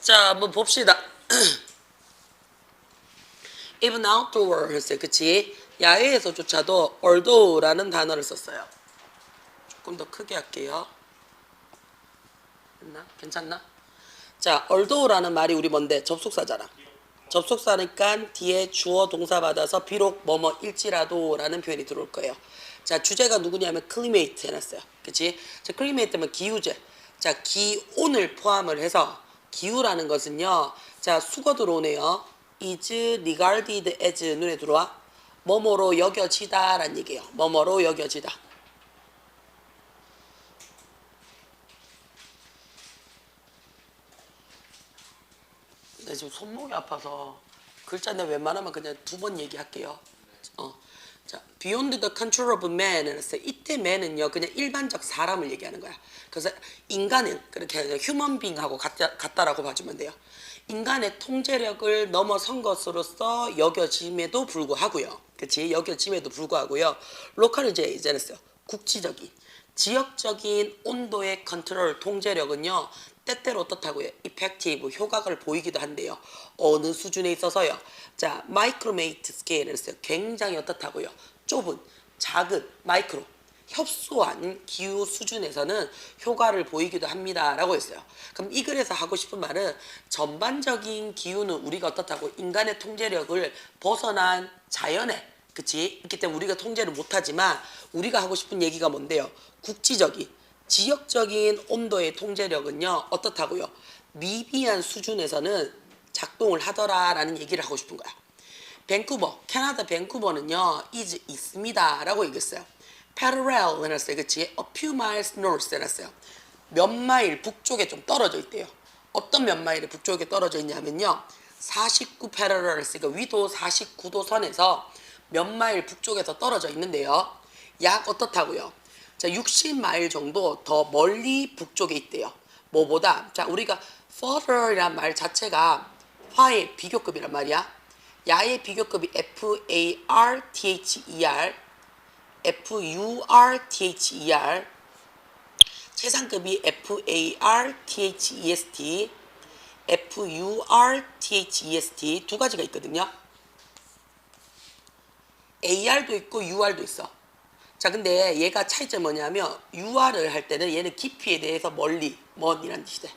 자, 한번 봅시다. Even outdoor 했어요. 그치? 야외에서조차도 although라는 단어를 썼어요. 조금 더 크게 할게요. 됐나? 괜찮나? 자, although라는 말이 우리 뭔데? 접속사잖아. 접속사니까 뒤에 주어 동사 받아서 비록 뭐뭐일지라도라는 표현이 들어올 거예요. 자, 주제가 누구냐면 climate 해놨어요. 그치? 자, climate면 기후제. 자, 기온을 포함을 해서 기후라는 것은요. 자, 수거 들어오네요. is regarded as 눈에 들어와. 뭐뭐로 여겨지다 라는 얘기예요. 뭐뭐로 여겨지다. 나 지금 손목이 아파서 글자는 웬만하면 그냥 2번 얘기할게요. 자, beyond the control of man 했어요. 이때 man은요 그냥 일반적 사람을 얘기하는 거야. 그래서 인간은 그렇게 human being하고 같다라고 봐주면 돼요. 인간의 통제력을 넘어선 것으로서 여겨짐에도 불구하고요. 그치? 여겨짐에도 불구하고요. 로컬 이제 했어요. 국지적인 지역적인 온도의 컨트롤 통제력은요 때때로 어떻다고요? effective 효과를 보이기도 한데요. 어느 수준에 있어서요. 자, 마이크로메이트 스케일을 했어요. 굉장히 어떻다고요? 좁은, 작은, 마이크로, 협소한 기후 수준에서는 효과를 보이기도 합니다. 라고 했어요. 그럼 이 글에서 하고 싶은 말은 전반적인 기후는 우리가 어떻다고 인간의 통제력을 벗어난 자연의 그치? 있기 때문에 우리가 통제를 못하지만 우리가 하고 싶은 얘기가 뭔데요? 국지적인 지역적인 온도의 통제력은요 어떻다고요? 미비한 수준에서는 작동을 하더라라는 얘기를 하고 싶은 거야. 밴쿠버, 캐나다 밴쿠버는요 is 있습니다 라고 얘기했어요. parallel 해놨어요. 그치? a few miles north 해놨어요. 몇 마일 북쪽에 좀 떨어져 있대요. 어떤 몇 마일이 북쪽에 떨어져 있냐면요 49 parallel 했으니까 위도 49도 선에서 몇 마일 북쪽에서 떨어져 있는데요. 약 어떻다고요? 자, 60마일 정도 더 멀리 북쪽에 있대요. 뭐보다? 자, 우리가 further이란 말 자체가 화의 비교급이란 말이야. 야의 비교급이 FARTHER, FURTHER, 최상급이 FARTHEST, FURTHEST 두 가지가 있거든요. AR도 있고 UR도 있어. 자, 근데 얘가 차이점이 뭐냐면 UR을 할 때는 얘는 깊이에 대해서 멀리, 먼이란 뜻이 돼.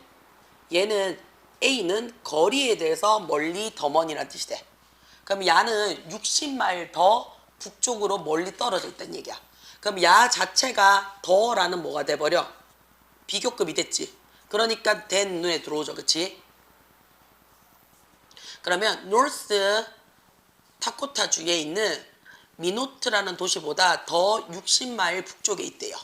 얘는 A는 거리에 대해서 멀리, 더 먼이란 뜻이 돼. 그럼 야는 60마일 더 북쪽으로 멀리 떨어져 있다는 얘기야. 그럼 야 자체가 더라는 뭐가 돼버려? 비교급이 됐지. 그러니까 된 눈에 들어오죠. 그치? 그러면 노스 타코타주에 있는 미노트라는 도시보다 더 60마일 북쪽에 있대요.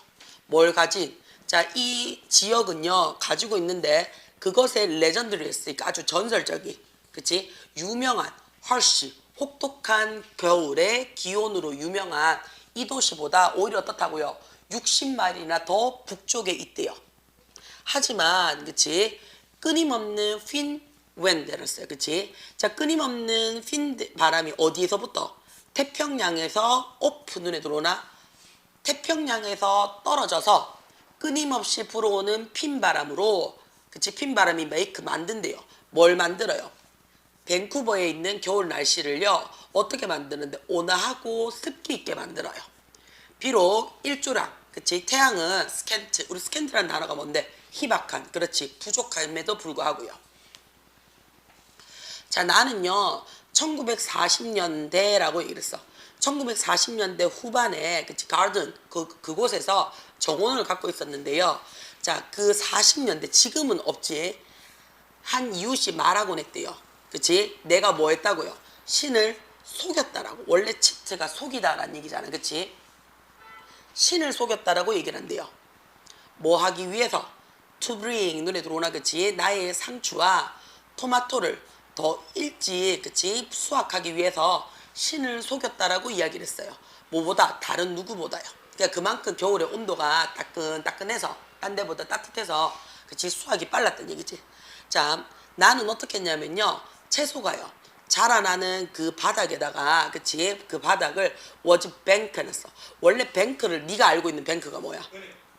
뭘 가진? 자, 이 지역은요 가지고 있는데 그것의 레전드를 했으니까 아주 전설적인, 그치? 유명한 헐시 혹독한 겨울의 기온으로 유명한 이 도시보다 오히려 어떻다고요? 60마일이나 더 북쪽에 있대요. 하지만 그치? 끊임없는 윈드였어요. 그치? 자, 끊임없는 윈드 바람이 어디에서부터? 태평양에서 오프 눈에 들어오나? 태평양에서 떨어져서 끊임없이 불어오는 핀바람으로, 그치? 핀바람이 메이크 만든대요. 뭘 만들어요? 밴쿠버에 있는 겨울 날씨를요 어떻게 만드는데 온화하고 습기 있게 만들어요. 비록 일조량, 그치? 태양은 스캔트, 우리 스캔트라는 단어가 뭔데? 희박한, 그렇지? 부족함에도 불구하고요. 자, 나는요 1940년대라고 얘기를 했어. 1940년대 후반에 그치 가든 그곳에서 정원을 갖고 있었는데요. 자, 그 40년대 지금은 없지. 한 이웃이 말하곤 했대요. 그치? 내가 뭐 했다고요? 신을 속였다라고. 원래 치트가 속이다라는 얘기잖아. 그치? 신을 속였다라고 얘기를 한대요. 뭐 하기 위해서? To bring 눈에 들어오나. 그치? 나의 상추와 토마토를 더 일찍 그치 수확하기 위해서 신을 속였다라고 이야기를 했어요. 뭐보다? 다른 누구보다요. 그러니까 그만큼 겨울의 온도가 따끈따끈해서 딴 데보다 따뜻해서 그치 수확이 빨랐던 얘기지. 자, 나는 어떻게 했냐면요 채소가요 자라나는 그 바닥에다가 그치 그 바닥을 워즈 뱅크 했어. 원래 뱅크를 네가 알고 있는 뱅크가 뭐야?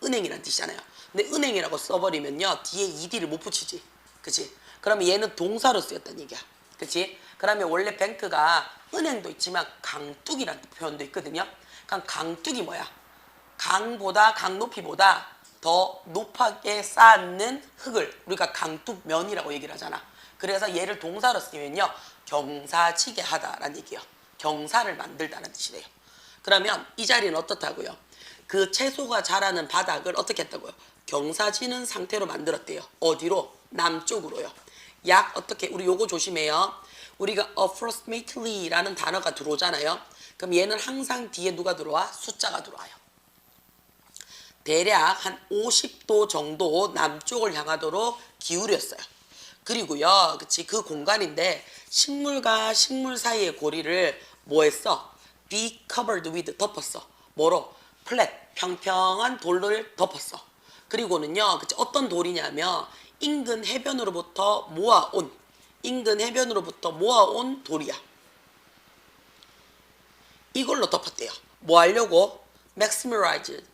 은행이란 뜻이잖아요. 근데 은행이라고 써버리면요 뒤에 ed를 못 붙이지. 그치? 그러면 얘는 동사로 쓰였다는 얘기야. 그치? 그러면 원래 뱅크가 은행도 있지만 강둑이라는 표현도 있거든요. 그럼 강둑이 뭐야? 강 높이보다 더 높게 쌓는 흙을 우리가 강둑면이라고 얘기를 하잖아. 그래서 얘를 동사로 쓰면요. 경사지게 하다라는 얘기예요. 경사를 만들다는 뜻이래요. 그러면 이 자리는 어떻다고요? 그 채소가 자라는 바닥을 어떻게 했다고요? 경사지는 상태로 만들었대요. 어디로? 남쪽으로요. 약 어떻게? 우리 요거 조심해요. 우리가 approximately라는 단어가 들어오잖아요. 그럼 얘는 항상 뒤에 누가 들어와? 숫자가 들어와요. 대략 한 50도 정도 남쪽을 향하도록 기울였어요. 그리고요, 그치, 그 공간인데 식물과 식물 사이의 고리를 뭐 했어? Be covered with 덮었어. 뭐로? 플랫, 평평한 돌을 덮었어. 그리고는요, 그치, 어떤 돌이냐면 인근 해변으로부터 모아온 돌이야. 이걸로 덮었대요. 뭐 하려고? maximize,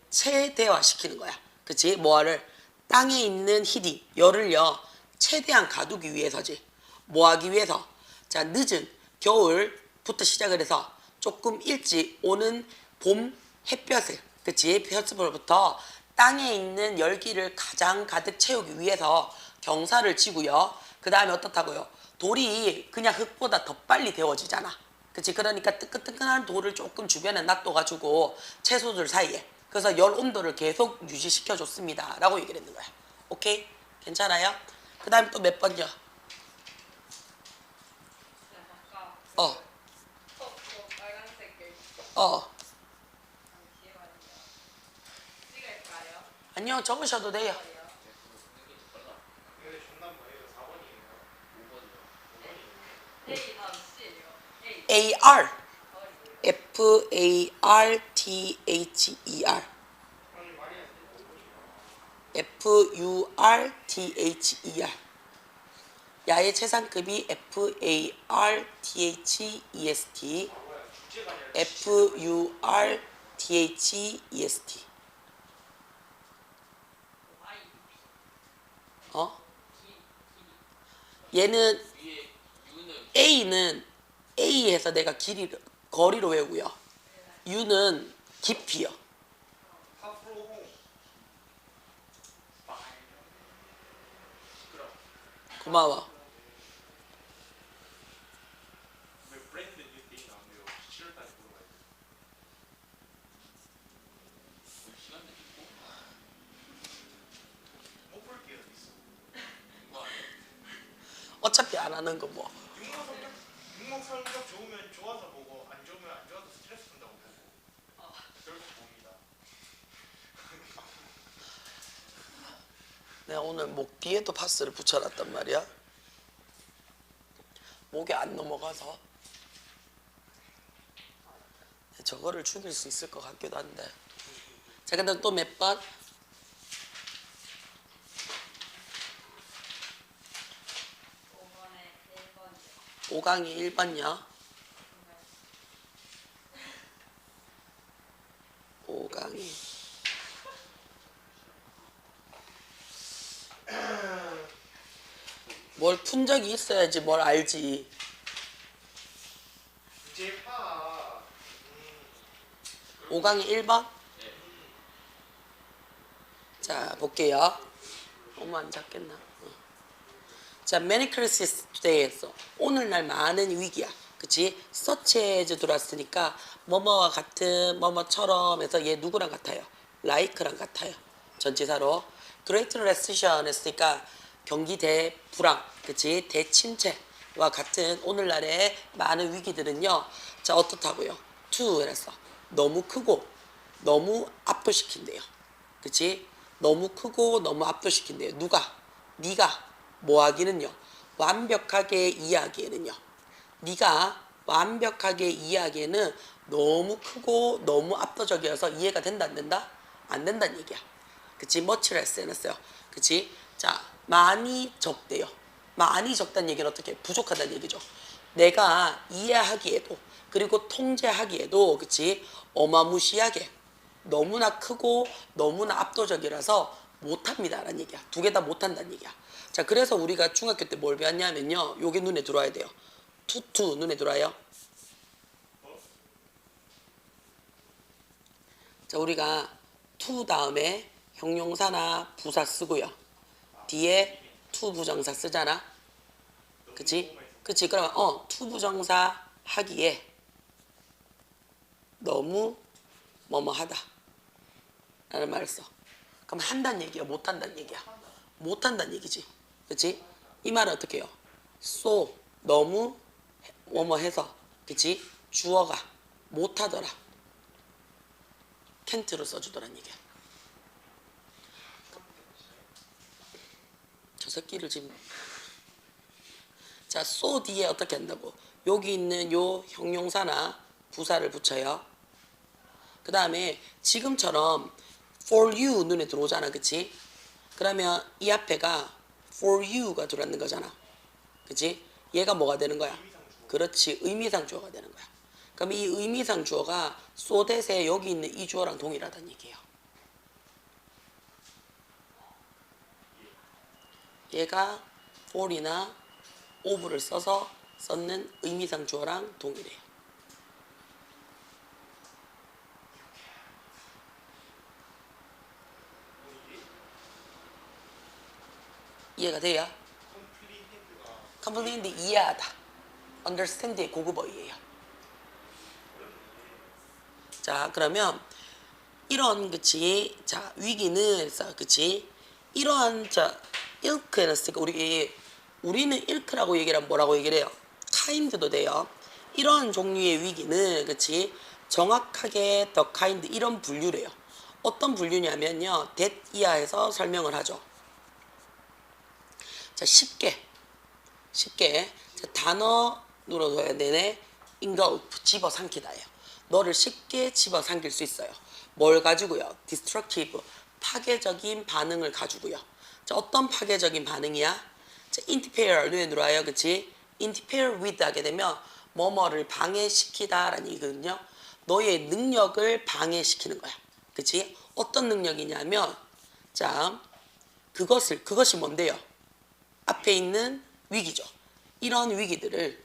최대화시키는 거야. 그치? 뭐를? 땅에 있는 히디, 열을요, 최대한 가두기 위해서지. 뭐 하기 위해서? 자, 늦은 겨울부터 시작을 해서 조금 일찍 오는 봄 햇볕을, 그치? 햇볕으로부터 땅에 있는 열기를 가장 가득 채우기 위해서 경사를 치고요. 그 다음에 어떻다고요? 돌이 그냥 흙보다 더 빨리 데워지잖아. 그치? 그러니까 뜨끈뜨끈한 돌을 조금 주변에 놔둬가지고 채소들 사이에, 그래서 열 온도를 계속 유지시켜 줬습니다 라고 얘기를 했는 거야. 오케이? 괜찮아요? 그 다음에 또 몇 번요? 어. 아니요, 적으셔도 돼요. AR FARTHER FURTHER 야의 최상급이 FARTHEST FURTHEST 얘는 A는 A에서 내가 거리로 외우고요. U는 깊이요. 고마워. 어차피 안 하는 거 뭐. 육목 성적 좋으면 좋아서 보고 안 좋으면 안 좋아서 스트레스 받는다고 보고 그래서 봅니다. 내가 오늘 목 뒤에도 파스를 붙여놨단 말이야. 목에 안 넘어가서 저거를 죽일 수 있을 것 같기도 한데. 자, 근데 또 몇 번? 5강의 1번요. 5강의 뭘 푼 적이 있어야지 뭘 알지. 이제 파 5강의 1번? 자, 볼게요. 너무 안 잡겠나? 자, many crises today에서 오늘날 많은 위기야. 그치? such as 들어왔으니까 뭐뭐와 같은, 뭐뭐처럼 해서 얘 누구랑 같아요? like랑 같아요. 전치사로. great recession 했으니까 경기 대불황, 그치? 대침체와 같은 오늘날의 많은 위기들은요. 자, 어떻다고요? to 이랬어. 너무 크고 너무 압도시킨대요. 그치? 너무 크고 너무 압도시킨대요. 누가? 네가 뭐 하기는요? 완벽하게 이해하기에는요. 네가 완벽하게 이해하기에는 너무 크고 너무 압도적이어서 이해가 된다 안 된다? 안 된다는 얘기야. 그치? much less 해놨어요. 그치? 자, 많이 적대요. 많이 적다는 얘기는 어떻게? 부족하다는 얘기죠. 내가 이해하기에도 그리고 통제하기에도 그치? 어마무시하게 너무나 크고 너무나 압도적이라서 못합니다 라는 얘기야. 두 개 다 못한다는 얘기야. 자, 그래서 우리가 중학교 때 뭘 배웠냐면요, 요게 눈에 들어와야 돼요. 투 눈에 들어와요. 자, 우리가 투 다음에 형용사나 부사 쓰고요, 뒤에 투 부정사 쓰잖아. 그치? 그치? 그러면 투 부정사 하기에 너무 뭐뭐 하다 라는 말을 써. 그럼 한다는 얘기야, 못한다는 얘기야? 못한다는 얘기지. 그치? 이 말은 어떻게 해요? so 너무 뭐뭐 해서, 그치? 주어가 못하더라, can't로 써주더란 얘기야. 저 새끼를 지금. 자, so 뒤에 어떻게 한다고? 여기 있는 요 형용사나 부사를 붙여요. 그 다음에 지금처럼 for you 눈에 들어오잖아. 그치? 그러면 이 앞에가 for you가 들어있는 거잖아. 그치? 얘가 뭐가 되는 거야? 그렇지, 의미상 주어가 되는 거야. 그럼 이 의미상 주어가 so that에 여기 있는 이 주어랑 동일하다는 얘기예요. 얘가 for이나 of를 써서 썼는 의미상 주어랑 동일해요. 이해가 돼요? comprehend 이해하다, understand의 고급어이에요. 자, 그러면 이런, 그치? 자, 위기는 그치? 이러한 ilk였으니까 우리는 ilk라고 얘기를 하면 뭐라고 얘기를 해요? kind도 돼요. 이러한 종류의 위기는, 그치? 정확하게 the kind 이런 분류래요. 어떤 분류냐면요, that 이하에서 설명을 하죠. 자, 쉽게 자, 단어로 둬야 되네. engulf 집어삼키다예요. 너를 쉽게 집어삼킬 수 있어요. 뭘 가지고요? destructive 파괴적인 반응을 가지고요. 자, 어떤 파괴적인 반응이야? 자, interfere 눈에 들어와요. 그치? interfere with 하게 되면 뭐뭐를 방해시키다 라는 얘기거든요. 너의 능력을 방해시키는 거야. 그치? 어떤 능력이냐면, 자, 그것이 뭔데요? 앞에 있는 위기죠. 이런 위기들을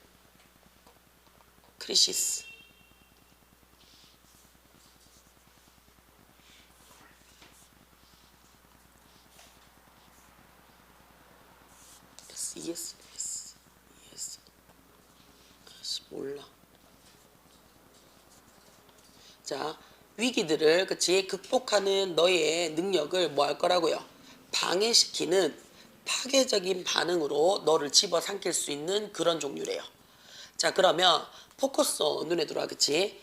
크리시스, yes. 몰라. 자, 위기들을, 그치? 극복하는 너의 능력을 뭐 할 거라고요? 방해시키는 파괴적인 반응으로 너를 집어삼킬 수 있는 그런 종류래요. 자, 그러면 포커스 눈에 들어와. 그치?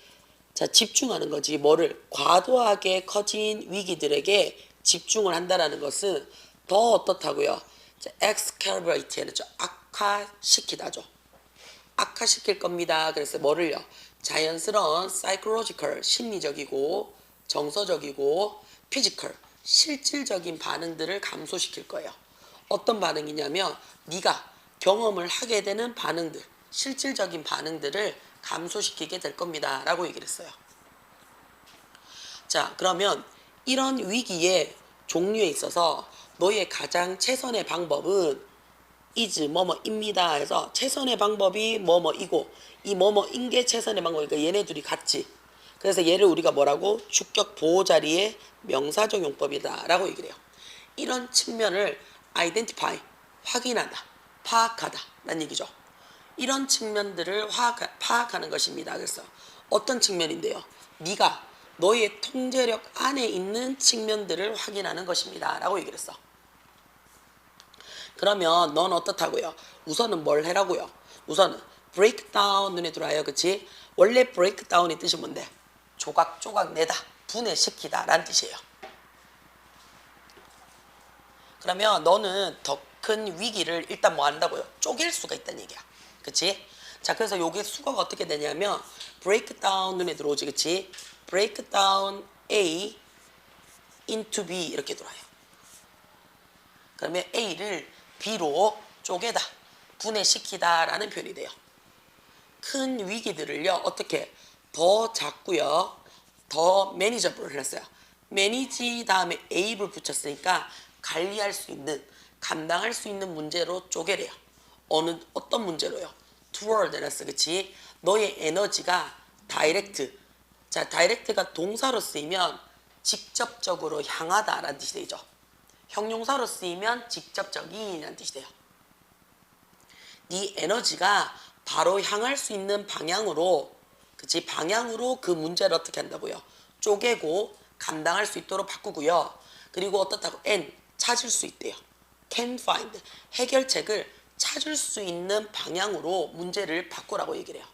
자, 집중하는 거지. 뭐를? 과도하게 커진 위기들에게 집중을 한다라는 것은 더 어떻다고요? 자, exacerbate는 악화시키다죠. 악화시킬 겁니다. 그래서 뭐를요? 자연스러운 psychological 심리적이고 정서적이고 physical 실질적인 반응들을 감소시킬 거예요. 어떤 반응이냐면 네가 경험을 하게 되는 반응들, 실질적인 반응들을 감소시키게 될 겁니다 라고 얘기를 했어요. 자, 그러면 이런 위기의 종류에 있어서 너의 가장 최선의 방법은 is 뭐뭐입니다 해서 최선의 방법이 뭐뭐이고 이 뭐뭐인 게 최선의 방법이니까 얘네들이 같이, 그래서 얘를 우리가 뭐라고? 주격 보호 자리의 명사적 용법이다 라고 얘기를 해요. 이런 측면을 identify 확인하다, 파악하다 라는 얘기죠. 이런 측면들을 파악하는 것입니다. 그래서 어떤 측면인데요? 네가 너의 통제력 안에 있는 측면들을 확인하는 것입니다 라고 얘기를 했어. 그러면 넌 어떻다고요? 우선은 뭘 해라고요? 우선은 breakdown 눈에 들어와요. 그치? 원래 breakdown의 뜻이 뭔데? 조각조각 내다, 분해시키다 라는 뜻이에요. 그러면 너는 더 큰 위기를 일단 뭐 한다고요? 쪼갤 수가 있다는 얘기야. 그치? 자, 그래서 요게 수거가 어떻게 되냐면 breakdown 눈에 들어오지. 그치? breakdown A into B 이렇게 들어와요. 그러면 A를 B로 쪼개다, 분해시키다 라는 표현이 돼요. 큰 위기들을요, 어떻게? 더 작고요, 더 매니저블을 했어요. 매니지 다음에 A를 붙였으니까 관리할 수 있는, 감당할 수 있는 문제로 쪼개래요. 어떤 문제로요? towardness, 그치? 너의 에너지가 다이렉트. 자, 다이렉트가 동사로 쓰이면 직접적으로 향하다라는 뜻이 되죠. 형용사로 쓰이면 직접적인이라는 뜻이 돼요. 네 에너지가 바로 향할 수 있는 방향으로, 그치? 방향으로 그 문제를 어떻게 한다고요? 쪼개고 감당할 수 있도록 바꾸고요. 그리고 어떻다고? and, 찾을 수 있대요. can find, 해결책을 찾을 수 있는 방향으로 문제를 바꾸라고 얘기를 해요.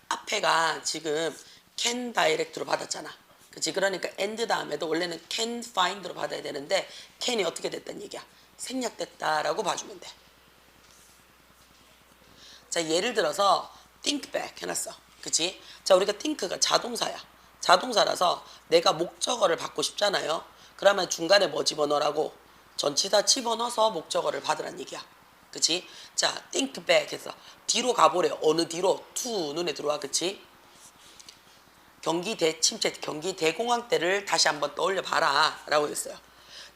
앞에가 지금 can direct로 받았잖아. 그치? 그러니까 and 다음에도 원래는 can find로 받아야 되는데 can이 어떻게 됐다는 얘기야? 생략됐다라고 봐주면 돼. 자, 예를 들어서 think back 해놨어. 그치? 자, 우리가 think가 자동사야. 자동사라서 내가 목적어를 받고 싶잖아요. 그러면 중간에 뭐 집어넣으라고? 전치사 집어넣어서 목적어를 받으란 얘기야. 그치? 자, think back 해서 뒤로 가보래. 어느 뒤로? to 눈에 들어와. 그치? 경기 대침체, 경기 대공황 때를 다시 한번 떠올려 봐라 라고 했어요.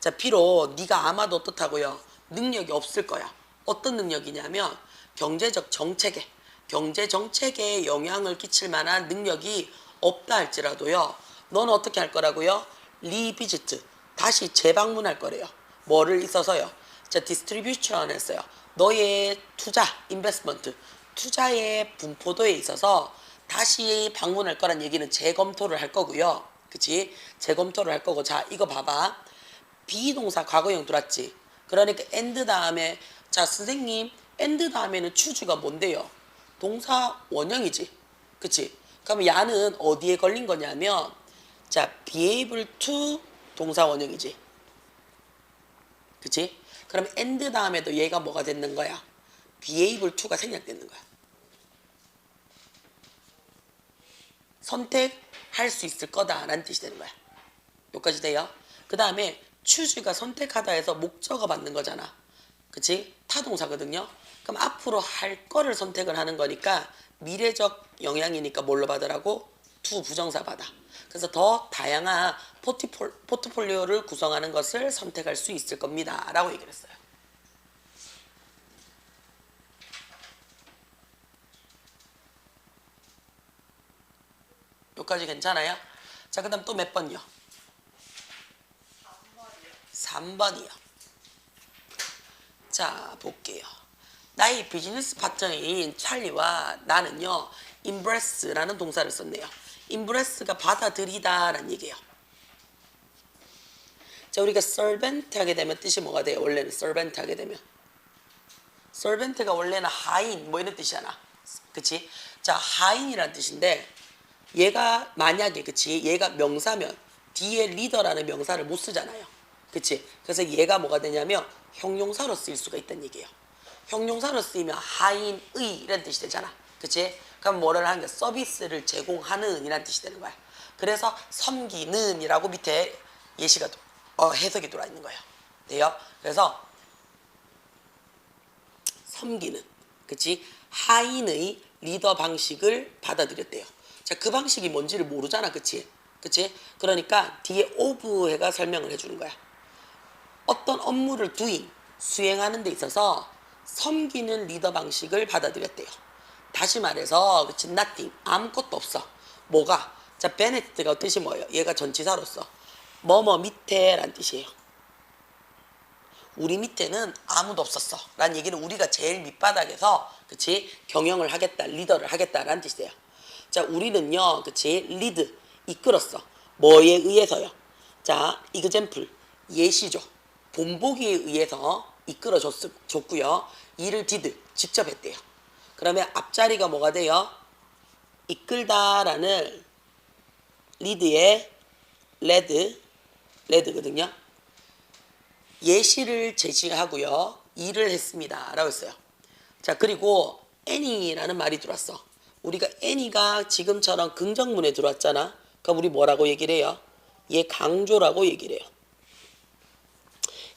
자, 비록 네가 아마도 어떻다고요? 능력이 없을 거야. 어떤 능력이냐면 경제적 정책에, 경제 정책에 영향을 끼칠 만한 능력이 없다 할지라도요. 너는 어떻게 할 거라고요? 리비지트, 다시 재방문할 거래요. 뭐를 있어서요? 자, 디스트리뷰션 했어요. 너의 투자, 인베스트먼트, 투자의 분포도에 있어서 다시 방문할 거란 얘기는 재검토를 할 거고요. 그치? 재검토를 할 거고. 자, 이거 봐봐. 비동사 과거형 들어왔지? 그러니까 and 다음에, 자, 선생님, and 다음에는 추주가 뭔데요? 동사 원형이지. 그치? 그럼 야는 어디에 걸린 거냐면, 자, be able to 동사 원형이지. 그치? 그럼 and 다음에도 얘가 뭐가 됐는 거야? be able to가 생략되는 거야. 선택할 수 있을 거다라는 뜻이 되는 거야. 여기까지 돼요? 그 다음에 choose가 선택하다 해서 목적어 받는 거잖아. 그치? 타동사거든요. 그럼 앞으로 할 거를 선택을 하는 거니까 미래적 영향이니까 뭘로 받으라고? to 부정사 받아. 그래서 더 다양한 포트폴리오를 구성하는 것을 선택할 수 있을 겁니다 라고 얘기를 했어요. 여기까지 괜찮아요? 자, 그 다음 또 몇 번이요? 3번이요. 자, 볼게요. 나의 비즈니스 파트너인 찰리와 나는요, impress라는 동사를 썼네요. impress가 받아들이다 라는 얘기예요. 자, 우리가 servant 하게 되면 뜻이 뭐가 돼요? 원래는 servant 하게 되면 servant가 원래는 하인 뭐 이런 뜻이잖아. 그치? 자, 하인이라는 뜻인데 얘가 만약에, 그치? 얘가 명사면 뒤에 리더라는 명사를 못 쓰잖아요. 그치? 그래서 얘가 뭐가 되냐면 형용사로 쓰일 수가 있다는 얘기예요. 형용사로 쓰이면 하인의 이런 뜻이 되잖아. 그치? 그럼 뭐를 하는 거야? 서비스를 제공하는 이란 뜻이 되는 거야. 그래서 섬기는 이라고 밑에 예시가 해석이 들어와 있는 거예요. 돼요? 그래서 섬기는, 그치? 하인의 리더 방식을 받아들였대요. 자, 그 방식이 뭔지를 모르잖아. 그치? 그치? 그러니까 뒤에 of해가 설명을 해주는 거야. 어떤 업무를 doing, 수행하는 데 있어서 섬기는 리더 방식을 받아들였대요. 다시 말해서, 그치? nothing, 아무것도 없어. 뭐가? 자, benefit가 뜻이 뭐예요? 얘가 전치사로서 뭐뭐 밑에 라는 뜻이에요. 우리 밑에는 아무도 없었어 라는 얘기는 우리가 제일 밑바닥에서, 그치? 경영을 하겠다, 리더를 하겠다 라는 뜻이에요. 자, 우리는요, 그치? 리드, 이끌었어. 뭐에 의해서요? 자, example, 예시죠. 본보기에 의해서 이끌어줬고요. 일을 did, 직접 했대요. 그러면 앞자리가 뭐가 돼요? 이끌다라는 lead의 lead거든요. 예시를 제시하고요. 일을 했습니다 라고 했어요. 자, 그리고 any라는 말이 들어왔어. 우리가 any가 지금처럼 긍정문에 들어왔잖아. 그럼 우리 뭐라고 얘기를 해요? 얘 강조라고 얘기를 해요.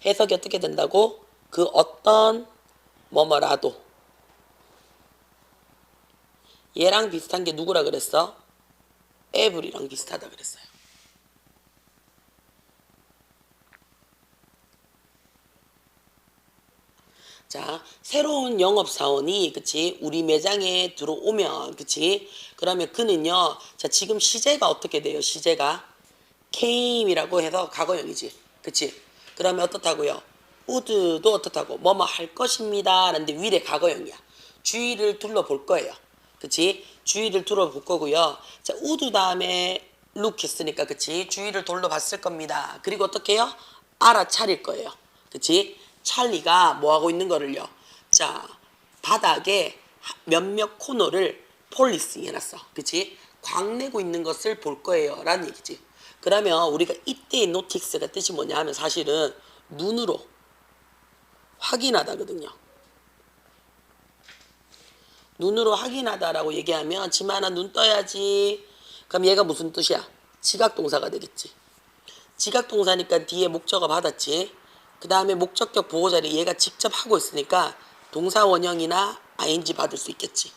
해석이 어떻게 된다고? 그 어떤 뭐뭐라도. 얘랑 비슷한 게 누구라 그랬어? every랑 비슷하다 그랬어요. 자, 새로운 영업사원이, 그치, 우리 매장에 들어오면, 그치, 그러면 그는요, 자, 지금 시제가 어떻게 돼요? 시제가 came이라고 해서 과거형이지, 그치? 그러면 어떻다고요? would도 어떻다고? 뭐뭐 할 것입니다 라는데 위에 과거형이야. 주위를 둘러볼 거예요, 그치? 주위를 둘러볼 거고요. 자, would 다음에 look 했으니까, 그치? 주위를 둘러봤을 겁니다. 그리고 어떻게 해요? 알아차릴 거예요, 그치? 찰리가 뭐 하고 있는 거를요. 자, 바닥에 몇몇 코너를 폴리싱 해놨어, 그치? 광내고 있는 것을 볼 거예요 라는 얘기지. 그러면 우리가 이때의 노틱스가 뜻이 뭐냐 하면 사실은 눈으로 확인하다거든요. 눈으로 확인하다라고 얘기하면 지만아 눈 떠야지. 그럼 얘가 무슨 뜻이야? 지각동사가 되겠지. 지각동사니까 뒤에 목적어 받았지. 그 다음에 목적격 보호자리 얘가 직접 하고 있으니까 동사 원형이나 ing 받을 수 있겠지.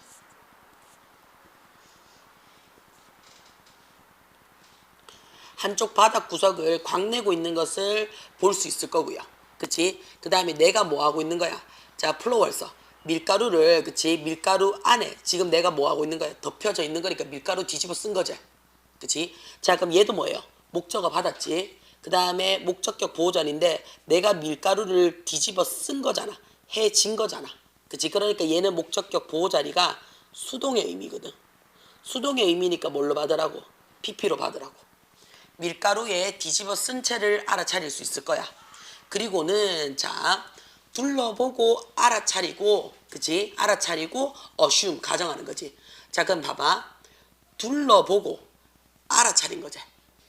한쪽 바닥 구석을 광내고 있는 것을 볼 수 있을 거고요. 그치? 그 다음에 내가 뭐 하고 있는 거야? 자, 플로월서. 밀가루를, 그치? 밀가루 안에 지금 내가 뭐 하고 있는 거야? 덮여져 있는 거니까 밀가루 뒤집어 쓴 거지. 그치? 자, 그럼 얘도 뭐예요? 목적어 받았지? 그 다음에 목적격 보호전인데 내가 밀가루를 뒤집어 쓴 거잖아. 해진 거잖아. 그치? 그러니까 얘는 목적격 보호자리가 수동의 의미거든. 수동의 의미니까 뭘로 받으라고? PP로 받으라고. 밀가루에 뒤집어 쓴 채를 알아차릴 수 있을 거야. 그리고는 자, 둘러보고 알아차리고, 그치? 알아차리고 assume 가정하는 거지. 자, 그럼 봐봐. 둘러보고 알아차린 거지.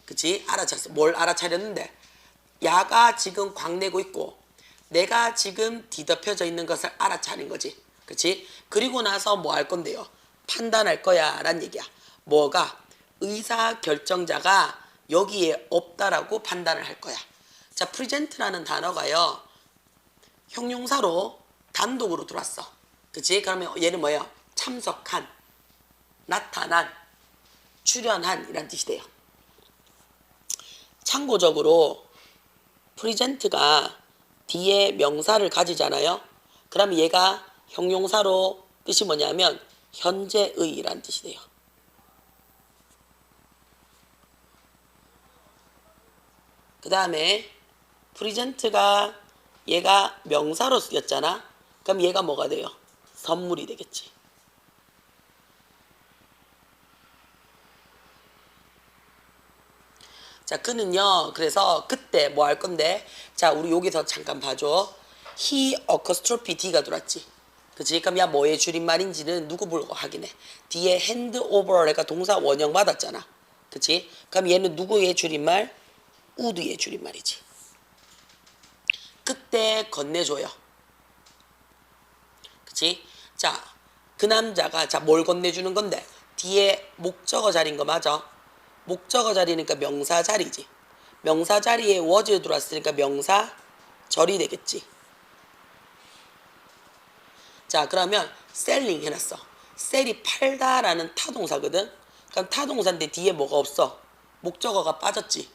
그치? 알아차렸어. 뭘 알아차렸는데? 야가 지금 광내고 있고 내가 지금 뒤덮여져 있는 것을 알아차린 거지. 그치? 그리고 나서 뭐 할 건데요? 판단할 거야 라는 얘기야. 뭐가? 의사결정자가 여기에 없다라고 판단을 할 거야. 자, present라는 단어가요, 형용사로 단독으로 들어왔어. 그치? 그러면 얘는 뭐예요? 참석한, 나타난, 출연한 이란 뜻이 돼요. 참고적으로 present가 뒤에 명사를 가지잖아요. 그럼 얘가 형용사로 뜻이 뭐냐면 현재의 라는 뜻이 돼요. 그 다음에 present가 얘가 명사로 쓰였잖아. 그럼 얘가 뭐가 돼요? 선물이 되겠지. 자, 그는요, 그래서 그때 뭐 할 건데, 자, 우리 여기서 잠깐 봐줘. He apostrophe D가 들어왔지. 그치? 그럼 야, 뭐의 줄임말인지는 누구 보고 확인해? 뒤에 hand over가 동사 원형 받았잖아. 그치? 그럼 얘는 누구의 줄임말? would의 줄임말이지. 그때 건네줘요. 그치? 자, 그 남자가, 자, 뭘 건네주는 건데? 뒤에 목적어 자리인 거 맞아? 목적어 자리니까 명사 자리지. 명사 자리에 was 들어왔으니까 명사 절이 되겠지. 자, 그러면 selling 해놨어. sell이 팔다라는 타동사거든. 그럼 타동사인데 뒤에 뭐가 없어? 목적어가 빠졌지.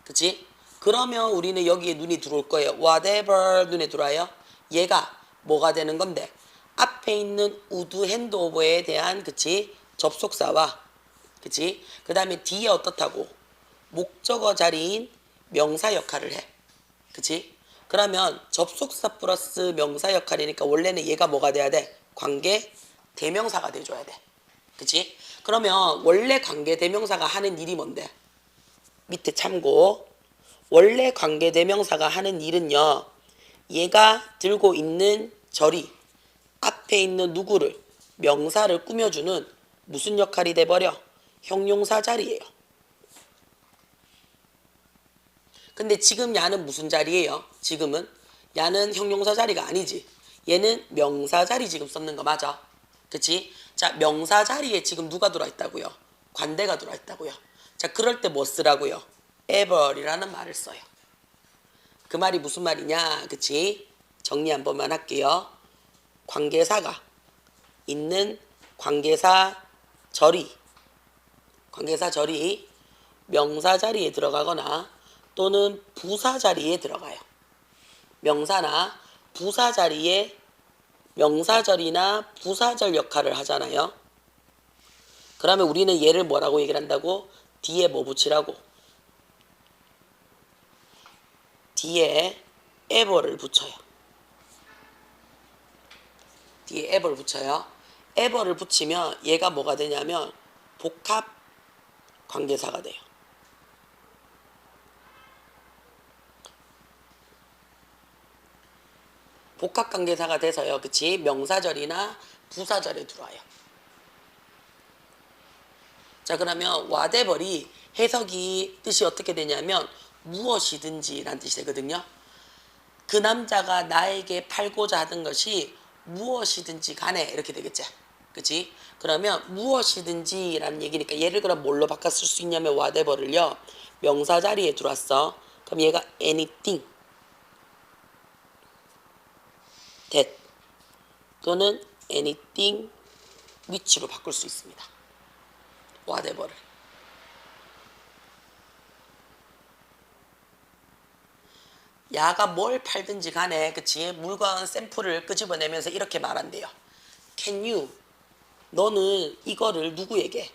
그치? 그러면 우리는 여기에 눈이 들어올 거예요. whatever 눈에 들어와요. 얘가 뭐가 되는 건데? 앞에 있는 would handover에 대한, 그치? 접속사와, 그치? 그 다음에 뒤에 어떻다고? 목적어 자리인 명사 역할을 해. 그치? 그러면 접속사 플러스 명사 역할이니까 원래는 얘가 뭐가 돼야 돼? 관계 대명사가 돼줘야 돼. 그치? 그러면 원래 관계 대명사가 하는 일이 뭔데? 밑에 참고. 원래 관계 대명사가 하는 일은요, 얘가 들고 있는 절이 앞에 있는 누구를, 명사를 꾸며주는 무슨 역할이 돼버려? 형용사 자리예요. 근데 지금 야는 무슨 자리예요? 지금은 야는 형용사 자리가 아니지. 얘는 명사 자리 지금 썼는 거 맞아? 그치? 자, 명사 자리에 지금 누가 들어와 있다고요? 관대가 들어와 있다고요. 자, 그럴 때 뭐 쓰라고요? ever이라는 말을 써요. 그 말이 무슨 말이냐? 그치? 정리 한 번만 할게요. 관계사가 있는 관계사 절이 명사 자리에 들어가거나 또는 부사 자리에 들어가요. 명사나 부사 자리에 명사절이나 부사절 역할을 하잖아요. 그러면 우리는 얘를 뭐라고 얘기를 한다고? 뒤에 뭐 붙이라고? 뒤에 ever를 붙여요. 뒤에 ever를 붙여요. ever를 붙이면 얘가 뭐가 되냐면 복합 관계사가 돼요. 복합 관계사가 돼서요. 그치? 명사절이나 부사절에 들어와요. 자, 그러면 whatever이 해석이 뜻이 어떻게 되냐면 무엇이든지 라는 뜻이 되거든요. 그 남자가 나에게 팔고자 하던 것이 무엇이든지 간에 이렇게 되겠지. 그치? 그러면 무엇이든지 라는 얘기니까 얘를 그럼 뭘로 바꿔 쓸 수 있냐면 whatever를요. 명사 자리에 들어왔어. 그럼 얘가 anything that 또는 anything which로 바꿀 수 있습니다. whatever를. 야가 뭘 팔든지 간에 그치? 물건 샘플을 끄집어내면서 이렇게 말한대요. Can you? 너는 이거를 누구에게?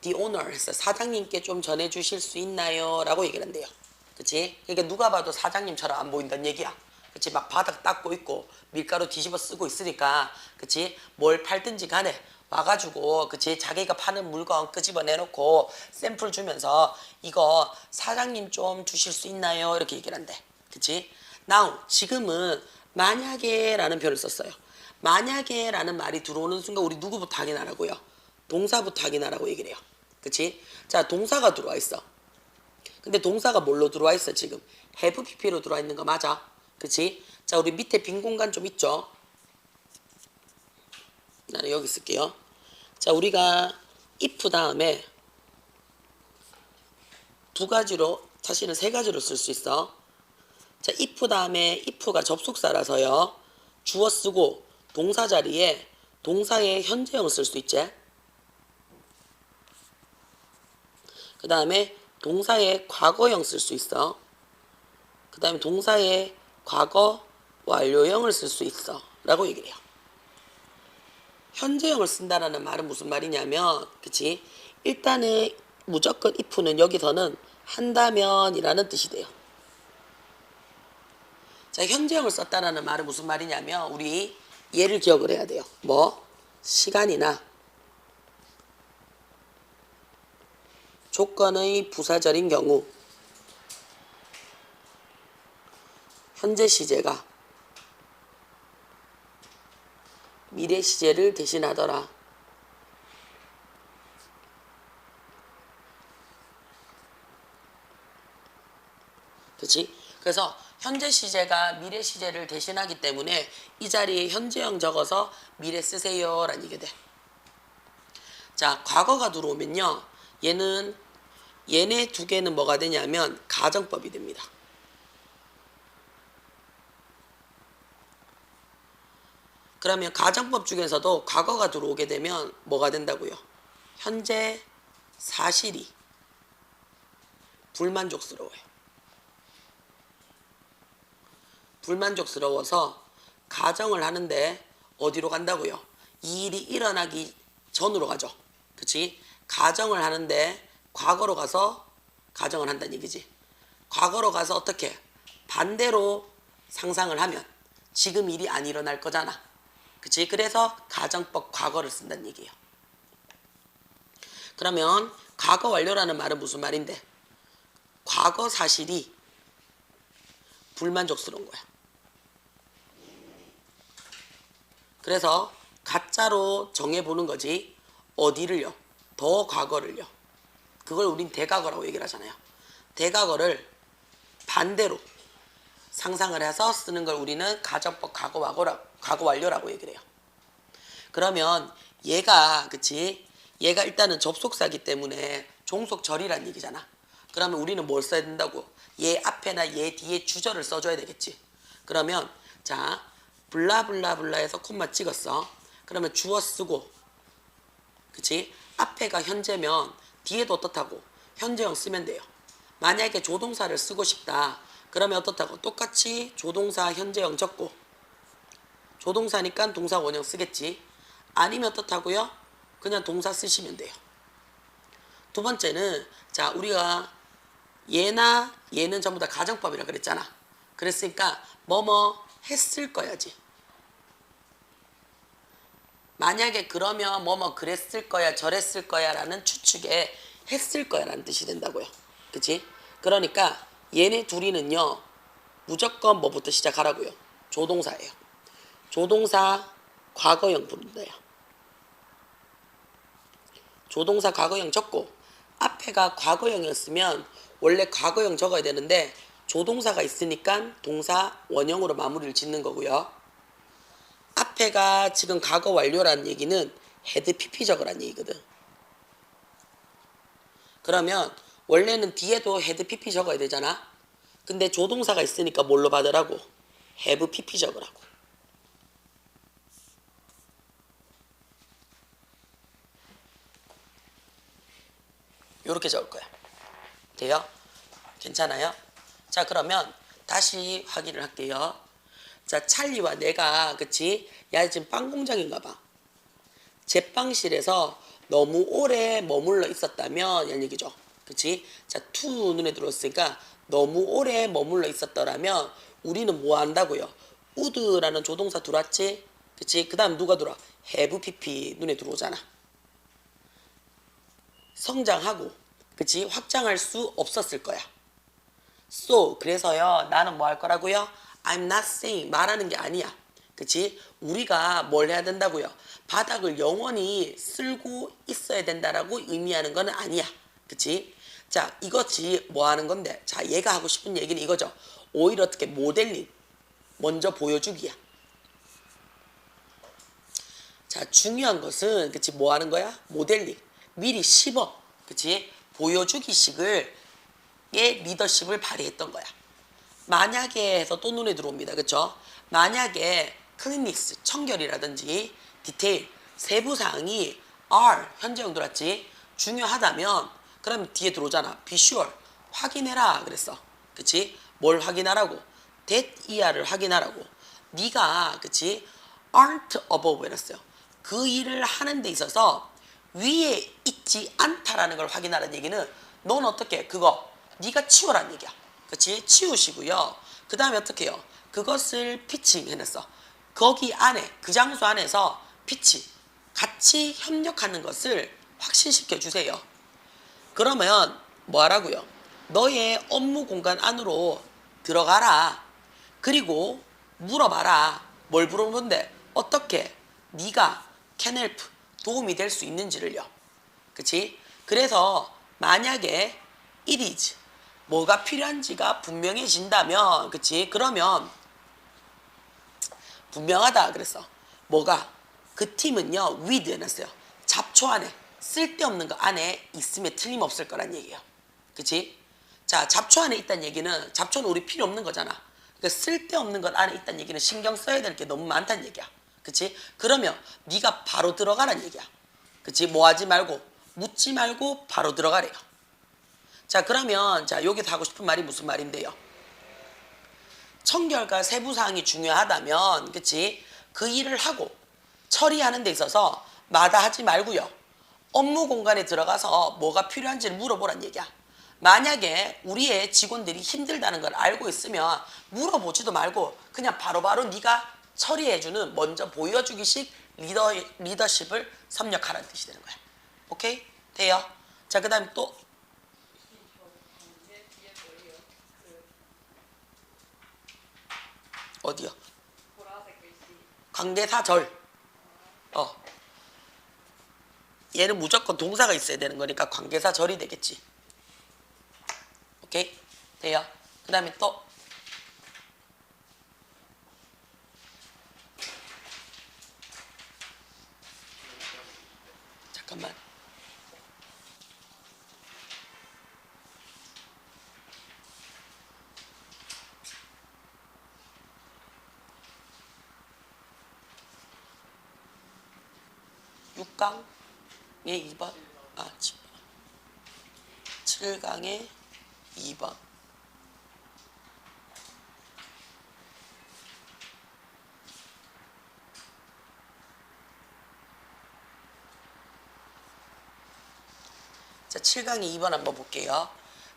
The owner 해서 사장님께 좀 전해주실 수 있나요? 라고 얘기를 한대요. 그치? 그러니까 누가 봐도 사장님처럼 안 보인다는 얘기야. 그치? 막 바닥 닦고 있고 밀가루 뒤집어 쓰고 있으니까 그치? 뭘 팔든지 간에 와가지고 그치? 자기가 파는 물건 끄집어 내놓고 샘플 주면서 이거 사장님 좀 주실 수 있나요? 이렇게 얘기를 한대. 그치? now 지금은 만약에 라는 표현을 썼어요. 만약에 라는 말이 들어오는 순간 우리 누구부터 확인하라고요? 동사부터 확인하라고 얘기를 해요. 그치? 자, 동사가 들어와 있어. 근데 동사가 뭘로 들어와 있어 지금? have pp로 들어와 있는 거 맞아? 그치? 자, 우리 밑에 빈 공간 좀 있죠? 나는 여기 쓸게요. 자, 우리가 if 다음에 두 가지로, 사실은 세 가지로 쓸 수 있어. 자, if 다음에 if가 접속사라서요. 주어 쓰고 동사 자리에 동사의 현재형 쓸 수 있지. 그 다음에 동사의 과거형 쓸 수 있어. 그 다음에 동사의 과거 완료형을 쓸 수 있어 라고 얘기를 해요. 현재형을 쓴다라는 말은 무슨 말이냐면 그치? 일단은 무조건 if는 여기서는 한다면 이라는 뜻이 돼요. 자, 현재형을 썼다라는 말은 무슨 말이냐면 우리 얘를 기억을 해야 돼요. 뭐? 시간이나 조건의 부사절인 경우 현재 시제가 미래 시제를 대신하더라. 그치? 그래서 현재 시제가 미래 시제를 대신하기 때문에 이 자리에 현재형 적어서 미래 쓰세요 라는 얘기 돼. 자, 과거가 들어오면요. 얘네 두 개는 뭐가 되냐면 가정법이 됩니다. 그러면 가정법 중에서도 과거가 들어오게 되면 뭐가 된다고요? 현재 사실이 불만족스러워요. 불만족스러워서 가정을 하는데 어디로 간다고요? 이 일이 일어나기 전으로 가죠. 그치? 가정을 하는데 과거로 가서 가정을 한다는 얘기지. 과거로 가서 어떻게? 반대로 상상을 하면 지금 일이 안 일어날 거잖아. 그치? 그래서 가정법 과거를 쓴다는 얘기예요. 그러면 과거 완료라는 말은 무슨 말인데? 과거 사실이 불만족스러운 거야. 그래서 가짜로 정해보는 거지. 어디를요? 더 과거를요. 그걸 우린 대과거라고 얘기를 하잖아요. 대과거를 반대로 상상을 해서 쓰는 걸 우리는 가정법 과거 완료라고 얘기를 해요. 그러면 얘가 그치? 얘가 일단은 접속사기 때문에 종속절이란 얘기잖아. 그러면 우리는 뭘 써야 된다고? 얘 앞에나 얘 뒤에 주절을 써줘야 되겠지. 그러면 자 블라블라블라 해서 콤마 찍었어. 그러면 주어 쓰고 그치? 앞에가 현재면 뒤에도 어떻다고? 현재형 쓰면 돼요. 만약에 조동사를 쓰고 싶다. 그러면 어떻다고? 똑같이 조동사 현재형 적고 조동사니까 동사 원형 쓰겠지. 아니면 어떻다고요? 그냥 동사 쓰시면 돼요. 두 번째는 자 우리가 얘나 얘는 전부 다 가정법이라 그랬잖아. 그랬으니까 뭐뭐 했을 거야지. 만약에 그러면 뭐뭐 그랬을 거야 저랬을 거야 라는 추측에 했을 거야 라는 뜻이 된다고요. 그치? 그러니까 얘네 둘이는요 무조건 뭐부터 시작하라고요. 조동사예요. 조동사 과거형 부른다요. 조동사 과거형 적고 앞에가 과거형이었으면 원래 과거형 적어야 되는데 조동사가 있으니까 동사 원형으로 마무리를 짓는 거고요. 앞에가 지금 과거 완료라는 얘기는 had pp 적으라는 얘기거든. 그러면 원래는 뒤에도 had pp 적어야 되잖아. 근데 조동사가 있으니까 뭘로 받으라고? have pp 적으라고. 요렇게 적을 거야. 돼요? 괜찮아요? 자 그러면 다시 확인을 할게요. 자 찰리와 내가 그치? 야 지금 빵 공장인가 봐. 제빵실에서 너무 오래 머물러 있었다면 이런 얘기죠. 그치? 자 to 눈에 들어왔으니까 너무 오래 머물러 있었더라면 우리는 뭐 한다고요? would라는 조동사 들어왔지? 그치? 그 다음 누가 들어와? have pp 눈에 들어오잖아. 성장하고 그치? 확장할 수 없었을 거야. So 그래서요 나는 뭐 할 거라고요? I'm not saying 말하는 게 아니야. 그치? 우리가 뭘 해야 된다고요? 바닥을 영원히 쓸고 있어야 된다라고 의미하는 건 아니야. 그치? 자 이것이 뭐 하는 건데 자 얘가 하고 싶은 얘기는 이거죠. 오히려 어떻게 모델링 먼저 보여주기야. 자 중요한 것은 그치 뭐 하는 거야? 모델링 미리 씹어 그치? 보여주기식을 의 리더십을 발휘했던 거야. 만약에 해서 또 눈에 들어옵니다. 그쵸? 만약에 클리닉스, 청결이라든지 디테일, 세부사항이 are, 현재형 들어왔지? 중요하다면 그럼 뒤에 들어오잖아. be sure, 확인해라 그랬어. 그치? 뭘 확인하라고? that 이하를 확인하라고. 네가 그치? aren't above 해놨어요. 그 일을 하는 데 있어서 위에 있지 않다라는 걸 확인하라는 얘기는 넌 어떻게 그거 네가 치워라는 얘기야. 그치? 치우시고요. 그 다음에 어떻게 해요? 그것을 피칭 해냈어. 거기 안에 그 장소 안에서 피치 같이 협력하는 것을 확신시켜 주세요. 그러면 뭐 하라고요? 너의 업무 공간 안으로 들어가라. 그리고 물어봐라. 뭘 물어보는데 어떻게 네가 can help 도움이 될 수 있는지를요. 그치? 그래서 만약에 it is 뭐가 필요한지가 분명해진다면 그치? 그러면 분명하다 그랬어. 뭐가? 그 팀은요 with 해놨어요. 잡초 안에 쓸데없는 거 안에 있으면 틀림없을 거란 얘기예요. 그치? 자 잡초 안에 있다는 얘기는 잡초는 우리 필요 없는 거잖아. 그러니까 쓸데없는 것 안에 있다는 얘기는 신경 써야 될 게 너무 많다는 얘기야. 그치? 그러면 네가 바로 들어가란 얘기야. 그치? 뭐 하지 말고 묻지 말고 바로 들어가래요. 자 그러면 자 여기서 하고 싶은 말이 무슨 말인데요? 청결과 세부사항이 중요하다면 그치? 그 일을 하고 처리하는 데 있어서 마다하지 말고요. 업무 공간에 들어가서 뭐가 필요한지를 물어보란 얘기야. 만약에 우리의 직원들이 힘들다는 걸 알고 있으면 물어보지도 말고 그냥 바로바로 네가 처리해주는 먼저 보여주기식 리더십을 섭렵하라는 뜻이 되는 거야. 오케이? 돼요? 자 그 다음에 또 어디요? 관계사절. 얘는 무조건 동사가 있어야 되는 거니까 관계사절이 되겠지. 오케이? 돼요? 그 다음에 또 잠깐만. 육강의 2번. 7강의 2번. 7강의 2번 한번 볼게요.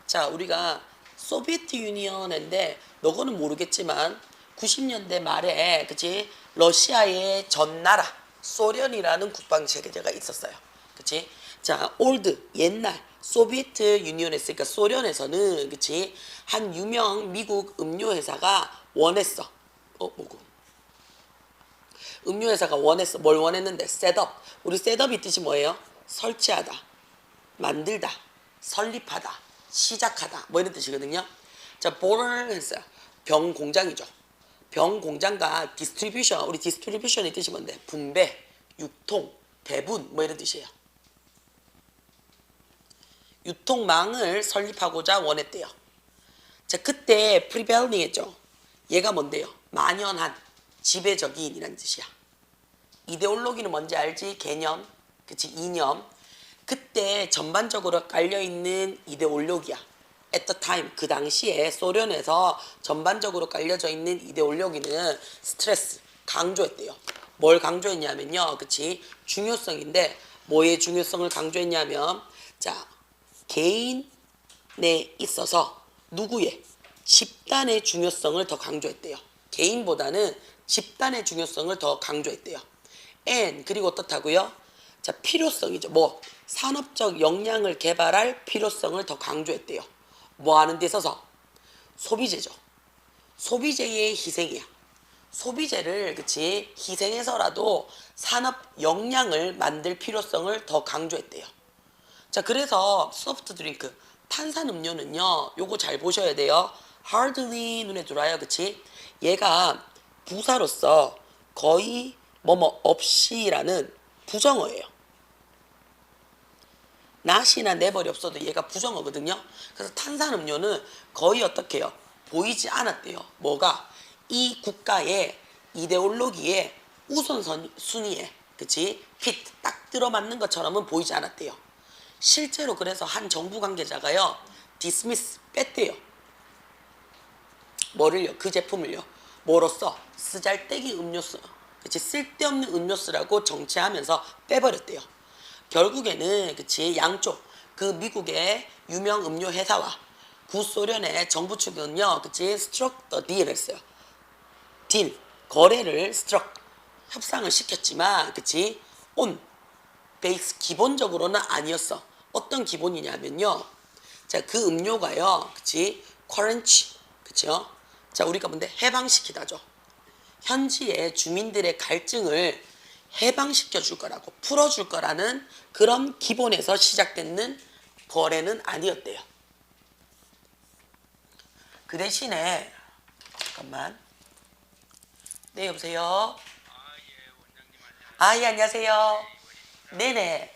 자, 우리가 소비에트 유니언인데 너거는 모르겠지만 90년대 말에 그치 러시아의 전나라 소련이라는 국방 체제가 있었어요. 그치? 자, 올드 옛날 소비에트 유니언 했으니까 소련에서는 그치 한 유명 미국 음료 회사가 원했어. 뭐고? 음료 회사가 원했어. 뭘 원했는데? 셋업. 우리 셋업이 뜻이 뭐예요? 설치하다, 만들다, 설립하다, 시작하다 뭐 이런 뜻이거든요. 자, 보를 했어요. 병 공장이죠. 병 공장과 디스트리뷰션, 우리 디스트리뷰션의 뜻이 뭔데? 분배, 유통, 배분 뭐 이런 뜻이에요. 유통망을 설립하고자 원했대요. 자, 그때 프리벨링 했죠. 얘가 뭔데요? 만연한, 지배적인이라는 뜻이야. 이데올로기는 뭔지 알지? 개념, 그치? 이념. 그때 전반적으로 깔려있는 이데올로기야. at the time, 그 당시에 소련에서 전반적으로 깔려져 있는 이데올로기는 스트레스, 강조했대요. 뭘 강조했냐면요. 그치? 중요성인데 뭐의 중요성을 강조했냐면 자, 개인에 있어서 누구의? 집단의 중요성을 더 강조했대요. 개인보다는 집단의 중요성을 더 강조했대요. and 그리고 어떻다고요? 자, 필요성이죠. 뭐 산업적 역량을 개발할 필요성을 더 강조했대요. 뭐 하는 데 있어서? 소비재죠. 소비재의 희생이야. 소비재를 그치 희생해서라도 산업 역량을 만들 필요성을 더 강조했대요. 자, 그래서 소프트 드링크 탄산 음료는요. 요거 잘 보셔야 돼요. hardly 눈에 들어와요. 그치? 얘가 부사로서 거의 뭐뭐 없이라는 부정어예요. not이나 never이 없어도 얘가 부정어거든요. 그래서 탄산음료는 거의 어떻게 해요? 보이지 않았대요. 뭐가? 이 국가의 이데올로기의 우선순위에 그치? 핏 딱 들어맞는 것처럼은 보이지 않았대요. 실제로 그래서 한 정부 관계자가요. 디스미스 뺐대요. 뭐를요? 그 제품을요. 뭐로써? 쓰잘데기 음료수. 그치? 쓸데없는 음료수라고 정체하면서 빼버렸대요. 결국에는 그치 양쪽 그 미국의 유명 음료 회사와 구소련의 정부 측은요 그치 스트럭 더 딜 했어요. 딜 거래를 스트럭 협상을 시켰지만 그치 온 베이스 기본적으로는 아니었어. 어떤 기본이냐면요. 자, 그 음료가요 그치 쿼런치 그쵸. 자, 우리가 뭔데 해방시키다죠. 현지의 주민들의 갈증을 해방시켜 줄 거라고 풀어줄 거라는 그런 기본에서 시작되는 거래는 아니었대요. 그 대신에 잠깐만. 네, 여보세요. 예, 안녕하세요. 네네.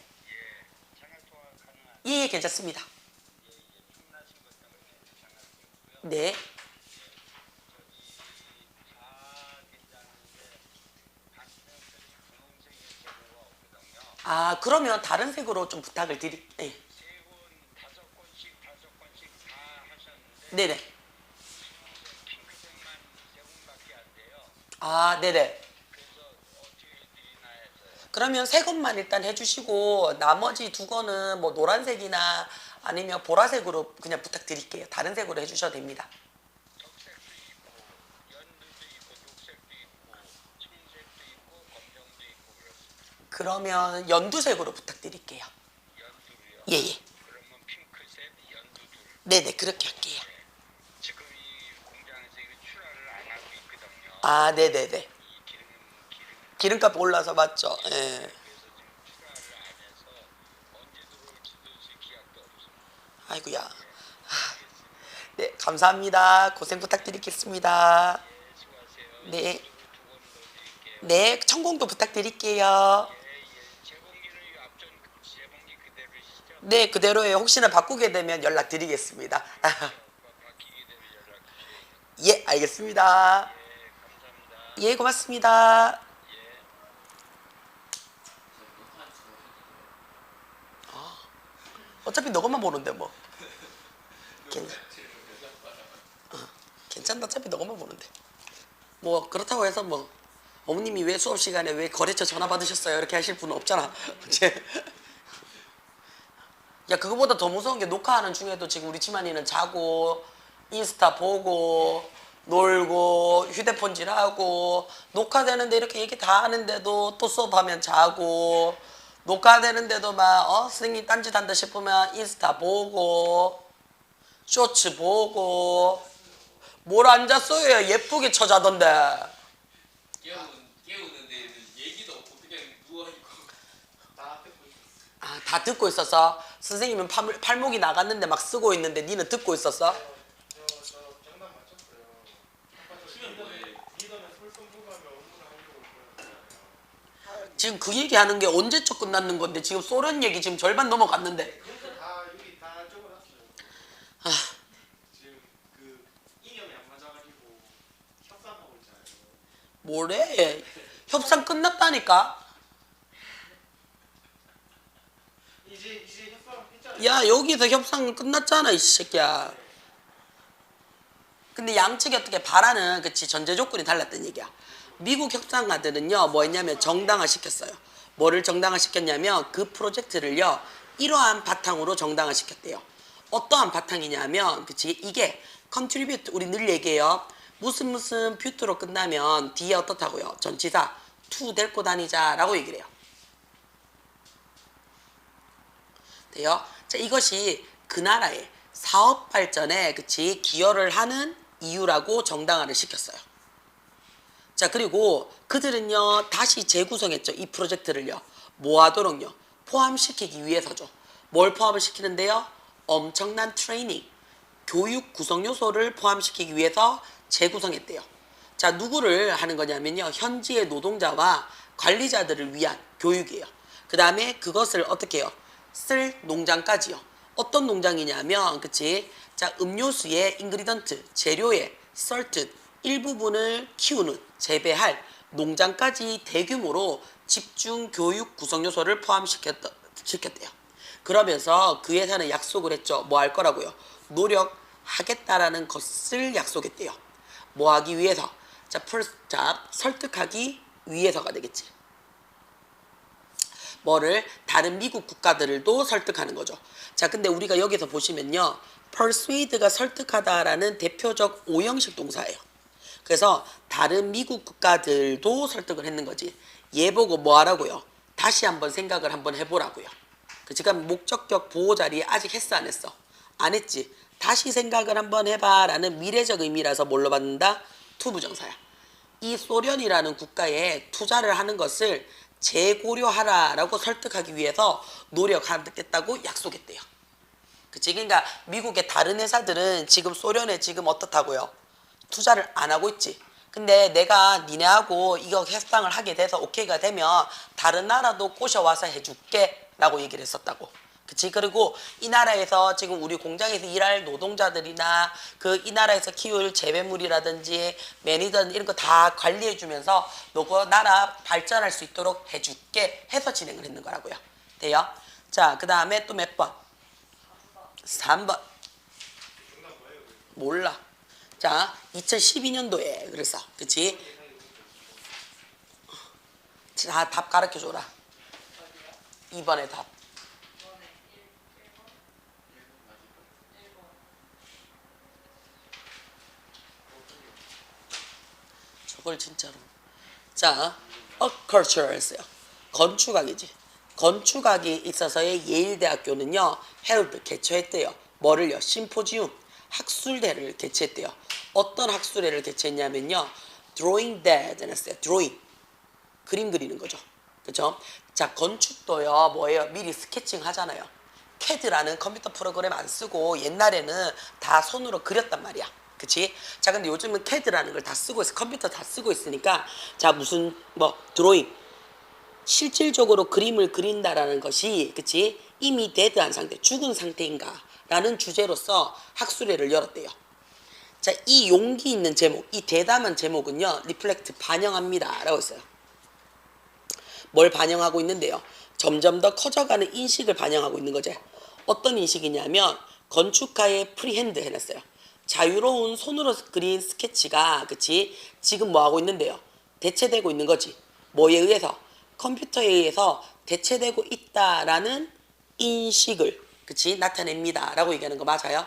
예, 괜찮습니다. 네. 아, 그러면 다른 색으로 좀 부탁을 네. 네네. 아, 네네. 그러면 세 권만 일단 해주시고 나머지 두 권은 뭐 노란색이나 아니면 보라색으로 그냥 부탁드릴게요. 다른 색으로 해주셔도 됩니다. 그러면 연두색으로 부탁드릴게요. 예예. 네네 그렇게 할게요. 아 네네네. 기름값 올라서 맞죠. 예. 아이고야. 네 감사합니다. 고생 부탁드리겠습니다. 네. 네 천공도 부탁드릴게요. 네 그대로예요. 혹시나 바꾸게 되면 연락드리겠습니다. 예 알겠습니다. 예 고맙습니다. 어차피 너것만 보는데 뭐 괜찮다. 어차피 너것만 보는데 뭐 그렇다고 해서 뭐 어머님이 왜 수업 시간에 왜 거래처 전화 받으셨어요 이렇게 하실 분은 없잖아. 야, 그거보다 더 무서운 게 녹화하는 중에도 지금 우리 지만이는 자고 인스타 보고 놀고 휴대폰질하고 녹화되는데 이렇게 얘기 다 하는데도 또 수업하면 자고 녹화되는데도 막 선생님 딴짓한다 싶으면 인스타 보고 쇼츠 보고 뭘 앉았어요. 예쁘게 쳐자던데. 깨우는데 얘기도 없고 그냥 누워있고. 다 듣고 있었어. 아, 다 듣고 있었어? 선생님은 팔목이 나갔는데 막 쓰고 있는데 니는 듣고 있었어? 저 장난 맞췄어요. 치면 뭐해? 리더는 솔선수범하며 업무를 하려고 그러잖아요. 지금 그 얘기하는 게 언제적 끝났는 건데 지금 소련 얘기 지금 절반 넘어갔는데. 그래서 다 여기 다 적어놨어요. 아, 지금 그 이념이 안 맞아가지고 협상하고 있잖아요. 뭐래? 협상 끝났다니까? 이제 협상 했잖아요. 야, 여기서 협상 끝났잖아, 이 새끼야. 근데 양측이 어떻게 바라는 그치 전제 조건이 달랐던 얘기야. 미국 협상가들은요 뭐 했냐면 정당화 시켰어요. 뭐를 정당화 시켰냐면 그 프로젝트를요 이러한 바탕으로 정당화 시켰대요. 어떠한 바탕이냐면 그치 이게 contribute 우리 늘 얘기해요. 무슨 뷰트로 끝나면 뒤에 어떻다고요? 전치사 to 데리고 다니자라고 얘기를 해요. 돼요? 자, 이것이 그 나라의 사업 발전에 그치 기여를 하는 이유라고 정당화를 시켰어요. 자, 그리고 그들은요 다시 재구성했죠. 이 프로젝트를요 뭐 하도록요 포함시키기 위해서죠. 뭘 포함을 시키는데요? 엄청난 트레이닝 교육 구성 요소를 포함시키기 위해서 재구성했대요. 자, 누구를 하는 거냐면요 현지의 노동자와 관리자들을 위한 교육이에요. 그 다음에 그것을 어떻게 해요? 쓸 농장까지요. 어떤 농장이냐면 그치 자 음료수의 인그리던트 재료의 certain 일부분을 키우는 재배할 농장까지 대규모로 집중 교육 구성 요소를 포함시켰대요. 그러면서 그 회사는 약속을 했죠. 뭐 할 거라고요? 노력하겠다라는 것을 약속했대요. 뭐 하기 위해서? 자, 설득하기 위해서가 되겠지. 뭐를 다른 미국 국가들도 설득하는 거죠. 자, 근데 우리가 여기서 보시면요. persuade가 설득하다라는 대표적 오형식 동사예요. 그래서 다른 미국 국가들도 설득을 했는 거지. 얘 보고 뭐 하라고요? 다시 한번 생각을 한번 해보라고요. 지금 목적격 보호 자리 아직 했어 안 했어? 안 했지. 다시 생각을 한번 해봐라는 미래적 의미라서 뭘로 받는다? to 부정사야. 이 소련이라는 국가에 투자를 하는 것을 재고려하라라고 설득하기 위해서 노력하겠다고 약속했대요. 그치? 그러니까 미국의 다른 회사들은 지금 소련에 지금 어떻다고요? 투자를 안 하고 있지. 근데 내가 니네하고 이거 협상을 하게 돼서 오케이가 되면 다른 나라도 꼬셔와서 해줄게 라고 얘기를 했었다고. 그치? 그리고 이 나라에서 지금 우리 공장에서 일할 노동자들이나 그 이 나라에서 키울 재배물이라든지 매니저든 이런 거 다 관리해 주면서 너그 나라 발전할 수 있도록 해줄게 해서 진행을 했는 거라고요. 돼요? 자, 그 다음에 또 몇 번? 3번. 몰라. 자, 2012년도에 그래서 그치? 자, 답 가르쳐줘라. 2번의 답. 저걸 진짜로. 자, culturals요. 건축학이지. 건축학이 있어서의 예일대학교는요, held 개최했대요. 뭐를요? 심포지움, 학술대를 개최했대요. 어떤 학술회를 개최했냐면요, drawing dead 했어요. drawing. 그림 그리는 거죠. 그죠? 자, 건축도요, 뭐예요? 미리 스케칭 하잖아요. CAD라는 컴퓨터 프로그램 안 쓰고 옛날에는 다 손으로 그렸단 말이야. 그치? 자, 근데 요즘은 CAD라는 걸 다 쓰고 있어. 컴퓨터 다 쓰고 있으니까, 자, 무슨, 드로잉. 실질적으로 그림을 그린다라는 것이, 그치? 이미 데드한 상태, 죽은 상태인가? 라는 주제로서 학술회를 열었대요. 자, 이 용기 있는 제목, 이 대담한 제목은요, 리플렉트, 반영합니다. 라고 했어요. 뭘 반영하고 있는데요? 점점 더 커져가는 인식을 반영하고 있는 거죠. 어떤 인식이냐면, 건축가의 프리핸드 해놨어요. 자유로운 손으로 그린 스케치가 그치 지금 뭐 하고 있는데요? 대체되고 있는 거지. 뭐에 의해서? 컴퓨터에 의해서 대체되고 있다라는 인식을 그치? 나타냅니다. 라고 얘기하는 거 맞아요?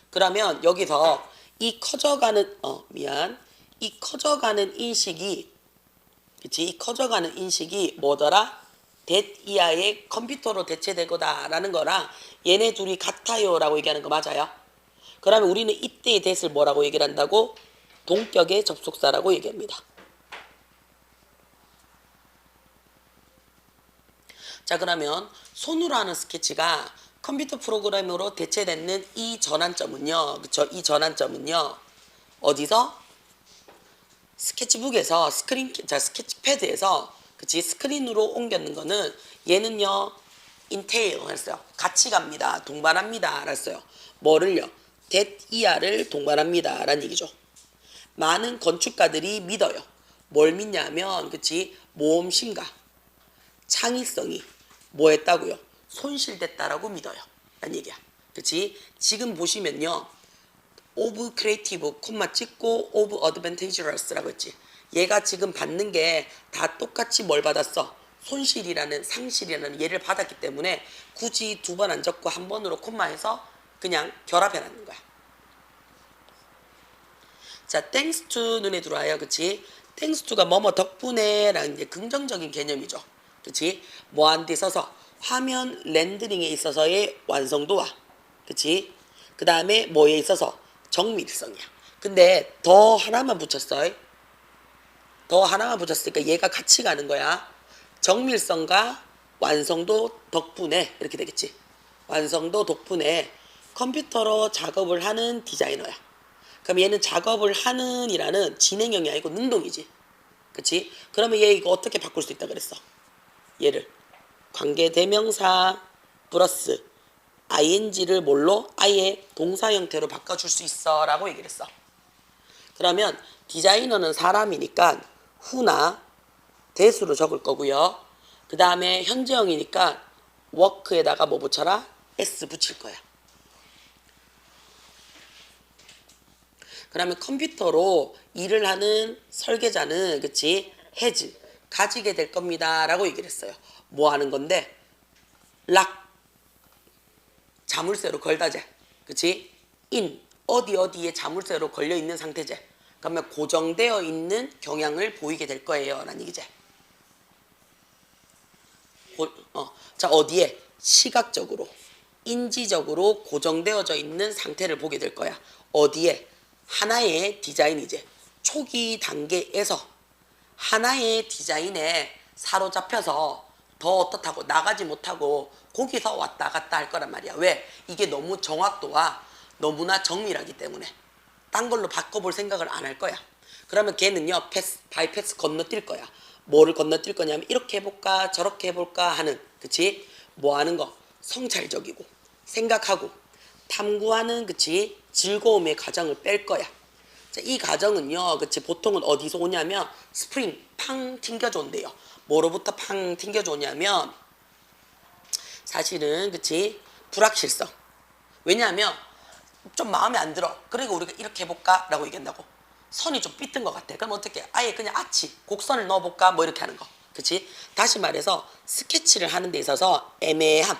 그러면 여기서 이 커져가는 이 커져가는 인식이 그치? 이 커져가는 인식이 뭐더라? that 이하의 컴퓨터로 대체되고다 라는 거랑 얘네 둘이 같아요 라고 얘기하는 거 맞아요? 그러면 우리는 이때의 that을 뭐라고 얘기를 한다고? 동격의 접속사라고 얘기합니다. 자, 그러면 손으로 하는 스케치가 컴퓨터 프로그램으로 대체되는 이 전환점은요. 그쵸? 이 전환점은요. 어디서? 스케치북에서 스케치패드에서 그치? 스크린으로 옮겼는 거는 얘는요. entail 했어요. 같이 갑니다. 동반합니다. 알았어요. 뭐를요? that 이하를 동반합니다. 라는 얘기죠. 많은 건축가들이 믿어요. 뭘 믿냐면 그치? 모험심과 창의성이 뭐 했다고요? 손실됐다라고 믿어요. 라는 얘기야. 그치? 지금 보시면요. of creative, 콤마 찍고 of advantageous라고 했지. 얘가 지금 받는 게 다 똑같이 뭘 받았어? 손실이라는 상실이라는 얘를 받았기 때문에 굳이 두 번 안 적고 한 번으로 콤마해서 그냥 결합해놨는 거야. 자, thanks to 눈에 들어와요. 그치? thanks to가 뭐뭐 덕분에 라는 이제 긍정적인 개념이죠. 그치? 뭐한 데 있어서 화면 렌더링에 있어서의 완성도와 그치? 그 다음에 뭐에 있어서 정밀성이야. 근데 더 하나만 붙였어. 더 하나만 붙였으니까 얘가 같이 가는 거야. 정밀성과 완성도 덕분에 이렇게 되겠지. 완성도 덕분에 컴퓨터로 작업을 하는 디자이너야. 그럼 얘는 작업을 하는 이라는 진행형이 아니고 능동이지. 그치? 그러면 얘 이거 어떻게 바꿀 수 있다 그랬어? 얘를 관계대명사 플러스 ing를 뭘로? 아예 동사 형태로 바꿔줄 수 있어 라고 얘기를 했어. 그러면 디자이너는 사람이니까 who나 that으로 적을 거고요. 그 다음에 현재형이니까 work에다가 뭐 붙여라? s 붙일 거야. 그러면 컴퓨터로 일을 하는 설계자는 그치? has 가지게 될 겁니다 라고 얘기를 했어요. 뭐 하는 건데? 락 자물쇠로 걸다제 그치? in 어디에 자물쇠로 걸려있는 상태제. 그러면 고정되어 있는 경향을 보이게 될 거예요 라는 얘기지. 자, 어디에? 시각적으로 인지적으로 고정되어져 있는 상태를 보게 될 거야. 어디에? 하나의 디자인이지. 초기 단계에서 하나의 디자인에 사로잡혀서 더 어떻다고 나가지 못하고 거기서 왔다 갔다 할 거란 말이야. 왜? 이게 너무 정확도와 너무나 정밀하기 때문에 딴 걸로 바꿔볼 생각을 안 할 거야. 그러면 걔는요 바이패스 건너뛸 거야. 뭐를 건너뛸 거냐면 이렇게 해볼까 저렇게 해볼까 하는 그치? 뭐 하는 거? 성찰적이고 생각하고 탐구하는 그치? 즐거움의 과정을 뺄 거야. 자, 이 과정은요 그치? 보통은 어디서 오냐면 스프링 팡 튕겨져 온대요. 뭐로부터 팡 튕겨져 오냐면 사실은 그치? 불확실성. 왜냐하면 좀 마음에 안 들어. 그리고 우리가 이렇게 해볼까? 라고 얘기한다고. 선이 좀 삐뚤은 것 같아. 그럼 어떻게? 아예 그냥 곡선을 넣어볼까? 뭐 이렇게 하는 거. 그치? 다시 말해서 스케치를 하는 데 있어서 애매함.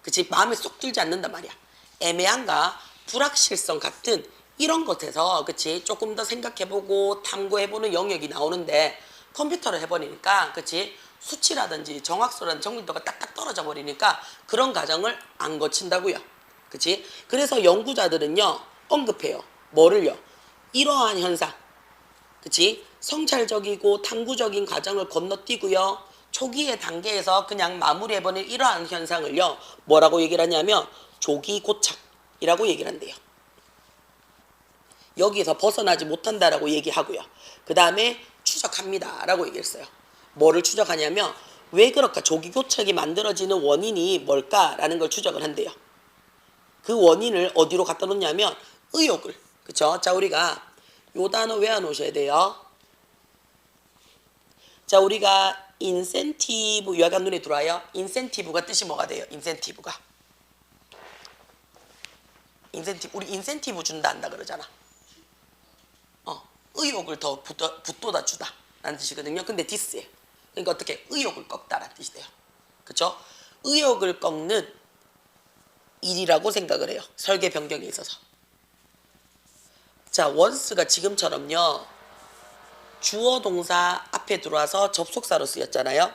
그치? 마음에 쏙 들지 않는단 말이야. 애매함과 불확실성 같은 이런 것에서 그치? 조금 더 생각해보고 탐구해보는 영역이 나오는데 컴퓨터를 해버리니까 그치? 수치라든지 정확도라든지 정밀도가 딱딱 떨어져 버리니까 그런 과정을 안 거친다고요. 그치? 그래서 연구자들은요 언급해요. 뭐를요? 이러한 현상 그치? 성찰적이고 탐구적인 과정을 건너뛰고요 초기의 단계에서 그냥 마무리해버린 이러한 현상을요 뭐라고 얘기를 하냐면 조기 고착이라고 얘기를 한대요. 여기서 벗어나지 못한다라고 얘기하고요. 그 다음에 추적합니다 라고 얘기했어요. 뭐를 추적하냐면 왜 그럴까? 조기 고착이 만들어지는 원인이 뭘까라는 걸 추적을 한대요. 그 원인을 어디로 갖다 놓냐면 의욕을. 그쵸? 자, 우리가 요 단어 외워놓으셔야 돼요. 자, 우리가 인센티브 약간 눈에 들어와요. 인센티브가 뜻이 뭐가 돼요? 인센티브가 우리 인센티브 준다 한다 그러잖아. 의욕을 더 붙돋아 주다 라는 뜻이거든요. 근데 디스예요. 그러니까 어떻게 의욕을 꺾다라는 뜻이 돼요. 그쵸? 의욕을 꺾는 일이라고 생각을 해요. 설계 변경에 있어서. 자, once가 지금처럼요. 주어 동사 앞에 들어와서 접속사로 쓰였잖아요.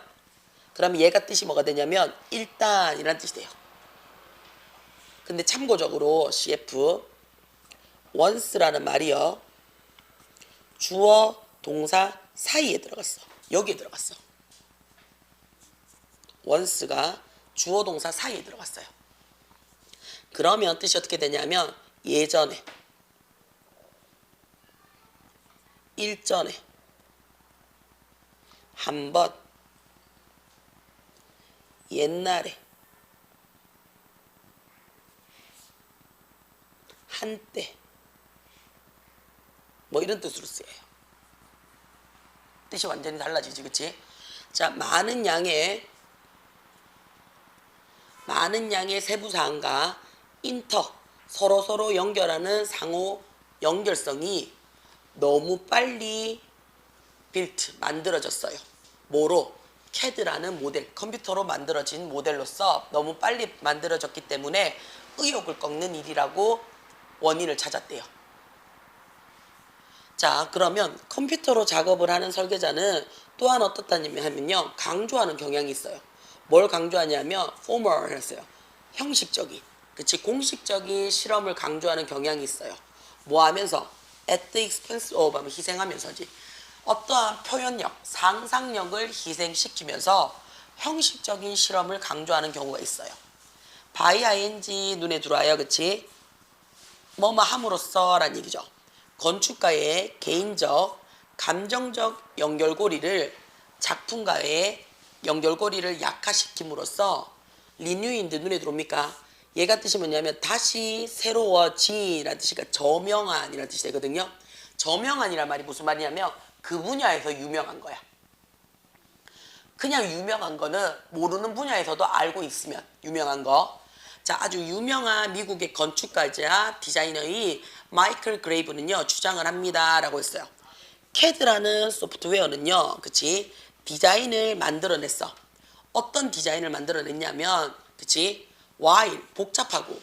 그러면 얘가 뜻이 뭐가 되냐면 일단이라는 뜻이 돼요. 근데 참고적으로 CF once라는 말이요. 주어 동사 사이에 들어갔어. 여기에 들어갔어. once가 주어 동사 사이에 들어갔어요. 그러면 뜻이 어떻게 되냐면 예전에, 일전에, 한번, 옛날에, 한때, 뭐 이런 뜻으로 쓰여요. 뜻이 완전히 달라지지, 그치? 자, 많은 양의 세부사항과 인터, 서로 연결하는 상호 연결성이 너무 빨리 만들어졌어요. 뭐로? CAD라는 모델, 컴퓨터로 만들어진 모델로서 너무 빨리 만들어졌기 때문에 의욕을 꺾는 일이라고 원인을 찾았대요. 자, 그러면 컴퓨터로 작업을 하는 설계자는 또한 어떻다냐면요, 강조하는 경향이 있어요. 뭘 강조하냐면 formal 했어요. 형식적인, 그치, 공식적인 실험을 강조하는 경향이 있어요. 뭐 하면서? at the expense of 하면 희생하면서지. 어떠한 표현력, 상상력을 희생시키면서 형식적인 실험을 강조하는 경우가 있어요. by ing 눈에 들어와요, 그치? 뭐뭐 함으로써 라는 얘기죠. 건축가의 개인적, 감정적 연결고리를 작품가의 연결고리를 약화시킴으로써 리뉴인드 눈에 들어옵니까? 얘가 뜻이 뭐냐면 다시 새로워지라는 뜻이니까 저명한이라는 뜻이 되거든요. 저명한이란 말이 무슨 말이냐면 그 분야에서 유명한 거야. 그냥 유명한 거는 모르는 분야에서도 알고 있으면 유명한 거. 자, 아주 유명한 미국의 건축가이자 디자이너의 마이클 그레이브는요, 주장을 합니다 라고 했어요. CAD라는 소프트웨어는요, 그치, 디자인을 만들어냈어. 어떤 디자인을 만들어냈냐면, 그치, while 복잡하고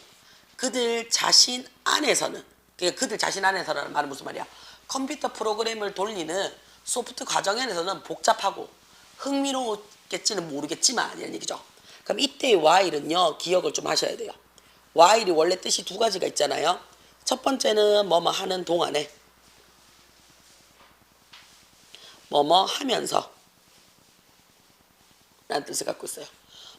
그들 자신 안에서는, 그러니까 그들 자신 안에서라는 말은 무슨 말이야? 컴퓨터 프로그램을 돌리는 소프트 과정 안에서는 복잡하고 흥미로웠겠지는 모르겠지만 이런 얘기죠. 그럼 이때의 while은요, 기억을 좀 하셔야 돼요. while이 원래 뜻이 두 가지가 있잖아요. 첫 번째는 뭐뭐 하는 동안에, 뭐뭐 하면서 라는 뜻을 갖고 있어요.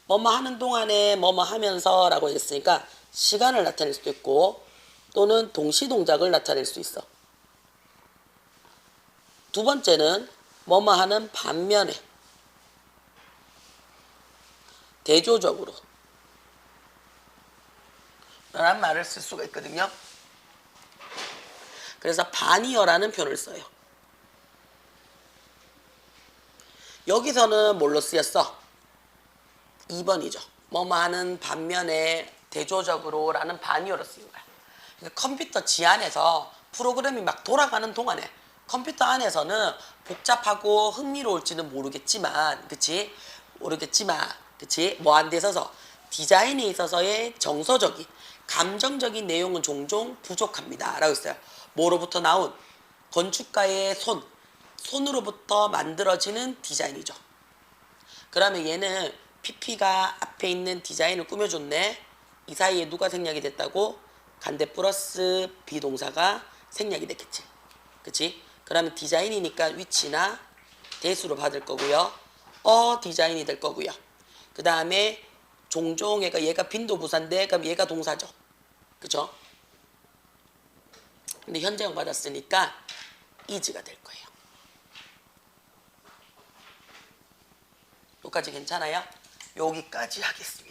뭐뭐 하는 동안에 뭐뭐 하면서 라고 했으니까 시간을 나타낼 수도 있고 또는 동시동작을 나타낼 수 있어. 두 번째는 뭐뭐 하는 반면에, 대조적으로 라는 말을 쓸 수가 있거든요. 그래서 반이어라는 표현을 써요. 여기서는 뭘로 쓰였어? 2번이죠. 뭐뭐 하는 반면에 대조적으로 라는 반이어로 쓰인 거야. 그러니까 컴퓨터 지안에서 프로그램이 막 돌아가는 동안에 컴퓨터 안에서는 복잡하고 흥미로울지는 모르겠지만, 그치? 그치? 뭐 안 돼 있어서 디자인에 있어서의 정서적인, 감정적인 내용은 종종 부족합니다 라고 했어요. 뭐로부터 나온? 건축가의 손으로부터 만들어지는 디자인이죠. 그러면 얘는 PP가 앞에 있는 디자인을 꾸며줬네. 이 사이에 누가 생략이 됐다고? 간대 플러스 비동사가 생략이 됐겠지. 그치? 그러면 디자인이니까 위치나 대수로 받을 거고요. 디자인이 될 거고요. 그 다음에 종종 얘가 빈도부사인데 그럼 얘가 동사죠. 그죠? 근데 현재형 받았으니까 is가 될 거예요. 여기까지 괜찮아요? 여기까지 하겠습니다.